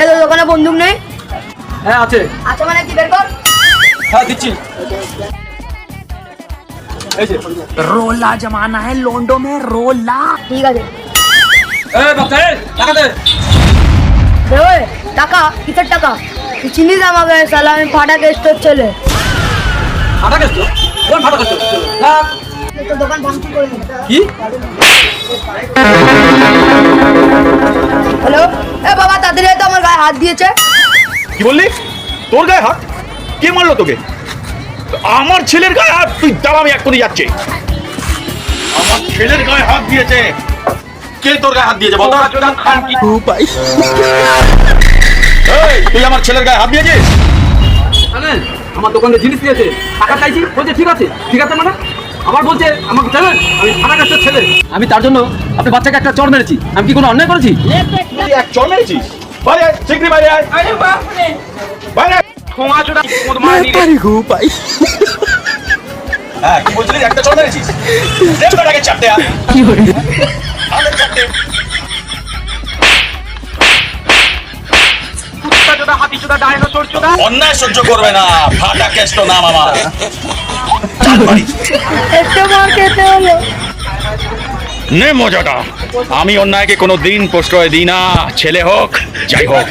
এ তো দোকানে বন্দুক নেই? হ্যাঁ আছে। আছে মানে কি বের কর। হ্যাঁ দিচ্ছি। এই যে रोला जमाना है लोंडो में रोला। ঠিক আছে। এই বাচ্চা এই টাকা দে। দে ওই টাকা, কিসের টাকা? তুই চিনিস আমাকে, শালা আমি ফাটা কেস্টোর ছেলে। ফাটা গেছ তো? কোন ফাটা গেছ? না তো দোকান ভাঙচুর করে দিই। কি? হ্যালো, এ বাবা তাড়াতাড়ি আয় তো, আমার গায়ে হাত দিয়েছে। কি বললি? তোর গায়ে হাত? কে মারলো তোকে? আমার ছেলের গায়ে হাত? তুই দাঁড়া, আমি এক্ষুনি যাচ্ছি। আমার ছেলের গায়ে হাত দিয়েছে। কে তোর গায়ে হাত দিয়েছে বল? এই, তুই আমার ছেলের গায়ে হাত দিয়েছিস? জানেন আমার দোকানে জিনিস নিয়েছে, টাকা চাইছি, বলছে ঠিক আছে মানে আবার বলছে আমাকে জানেন আমি ফাটা গাছের ছেলে, আমি তার জন্য আপনার বাচ্চাকে একটা চড় মেরেছি। আমি কি কোনো অন্যায় করেছি? তুই এক চড় মেরেছিস? বাইরে আয়, শিগগিরই বাইরে আয়। বাইরে আয়। হ্যাঁ, কি বলছিলিস? একটা চড় মেরেছিস? দে বেটাকে চাপতে আয়। আরে চাপতে। অন্যায় সহ্য করবে না, ফাটা কেষ্ট নাম আমার। একটু মার খেতে হলো। নে মজাটা। আমি অন্যায়কে কোনো দিন প্রশ্রয় দিই না, ছেলে হোক যাই হোক।